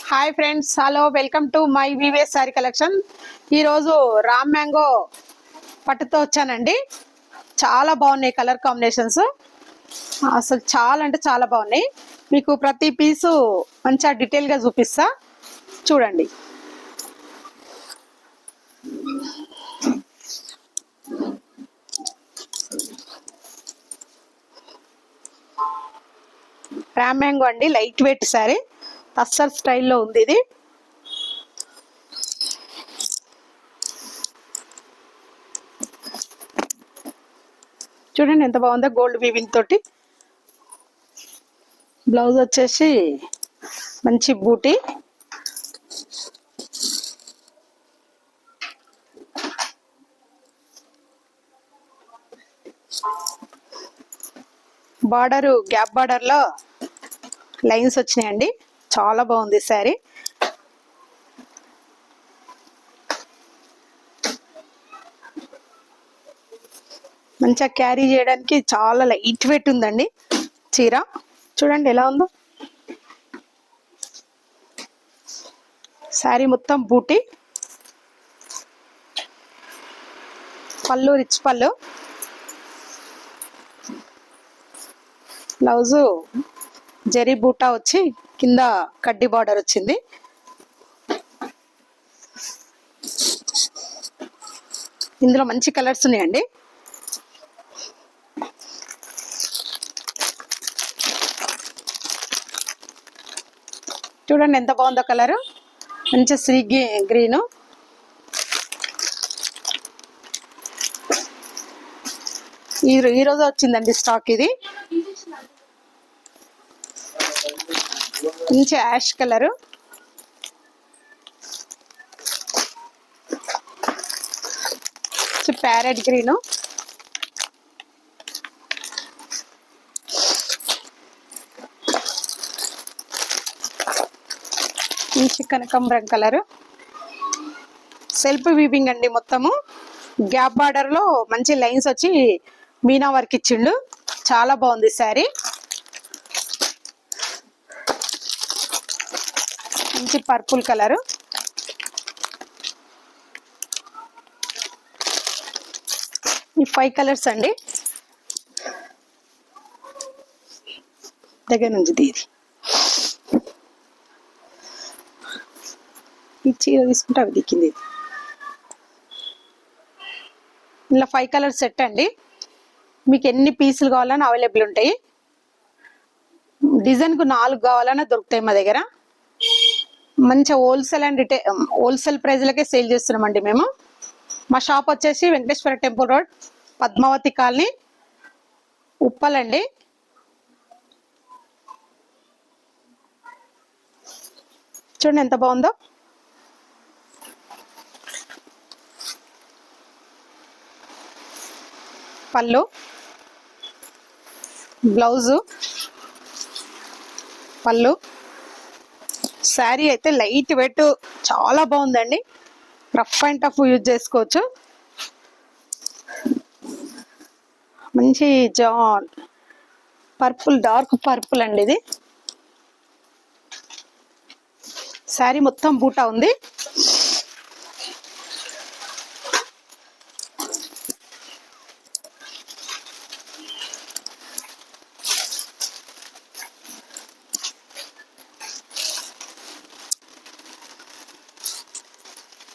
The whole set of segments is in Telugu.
Hi friends, hello, welcome to my వివేస్ సారీ కలెక్షన్. ఈరోజు రామ్ మ్యాంగో పట్టుతో వచ్చానండి. చాలా బాగున్నాయి కలర్ కాంబినేషన్స్. అసలు చాలా అంటే చాలా బాగున్నాయి. మీకు ప్రతి పీసు మంచిగా డీటెయిల్గా చూపిస్తా, చూడండి. రామ్ మ్యాంగో అండి, లైట్ వెయిట్ శారీ, టస్సర్ స్టైల్లో ఉంది ఇది. చూడండి ఎంత బాగుందో, గోల్డ్ వీవింగ్ తోటి. బ్లౌజ్ వచ్చేసి మంచి బూటీ, బార్డరు గ్యాప్ బార్డర్లో లైన్స్ వచ్చినాయండి. చాలా బాగుంది శారీ. మంచిగా క్యారీ చేయడానికి చాలా లైట్ వెయిట్ ఉందండి చీర. చూడండి ఎలా ఉందో. శారీ మొత్తం బూటీ, పళ్ళు రిచ్ పళ్ళు, బ్లౌజు జరీ బూటా వచ్చి కింద కడ్డీ బార్డర్ వచ్చింది. ఇందులో మంచి కలర్స్ ఉన్నాయండి. చూడండి ఎంత బాగుందో కలరు, మంచి సీ గ్రీను. ఈరోజు వచ్చిందండి స్టాక్ ఇది. మంచి యాష్ కలరు, ప్యారెట్ గ్రీను, మంచి కనకాంబరం కలరు, సెల్ఫ్ వీవింగ్ అండి మొత్తము. గ్యాప్ బార్డర్ లో మంచి లైన్స్ వచ్చి మీనా వర్క్ ఇచ్చిండు. చాలా బాగుంది శారీ. మంచి పర్పుల్ కలరు, ఈ 5 కలర్స్ అండి. దగ్గర నుంచి తీది ఈ చీర తీసుకుంటే అవి దిక్కింది. ఇలా 5 కలర్స్ సెట్ అండి. మీకు ఎన్ని పీసులు కావాలన్నా అవైలబుల్ ఉంటాయి. డిజైన్కు 4 కావాలన్నా దొరుకుతాయి మా దగ్గర. మంచిగా హోల్సేల్ అండ్ హోల్సేల్ ప్రైజ్లకే సేల్ చేస్తున్నామండి మేము. మా షాప్ వచ్చేసి Venkateswara temple road, Padmavathi colony, Uppal అండి. చూడండి ఎంత బాగుందో. పళ్ళు, బ్లౌజు, పళ్ళు. శారీ అయితే లైట్ వెయిట్ చాలా బాగుందండి. రఫ్ అండ్ టఫ్ యూజ్ చేసుకోవచ్చు. మంచి పర్పుల్, డార్క్ పర్పుల్ అండి ఇది. శారీ మొత్తం బూటా ఉంది.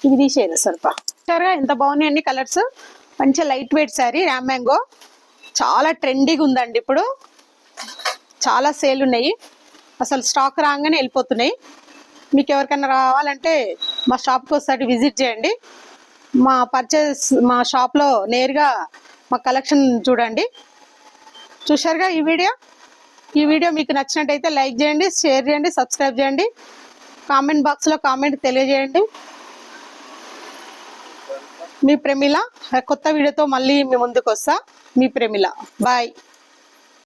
ఇది తీసేది సరిపా. ఎంత బాగున్నాయండి కలర్స్. మంచి light weight sari, Ram mango. చాలా ట్రెండీగా ఉందండి ఇప్పుడు. చాలా సేల్ ఉన్నాయి. అసలు స్టాక్ రాగానే వెళ్ళిపోతున్నాయి. మీకు ఎవరికైనా రావాలంటే మా షాప్కి ఒకసారి విజిట్ చేయండి. మా షాప్లో నేరుగా మా కలెక్షన్ చూడండి. చూశారుగా ఈ వీడియో మీకు నచ్చినట్టయితే లైక్ చేయండి, షేర్ చేయండి, సబ్స్క్రైబ్ చేయండి. కామెంట్ బాక్స్లో కామెంట్ తెలియజేయండి. మీ ప్రేమిల కొత్త వీడియోతో మళ్ళీ మీ ముందుకు వస్తా. మీ ప్రేమిల. బాయ్.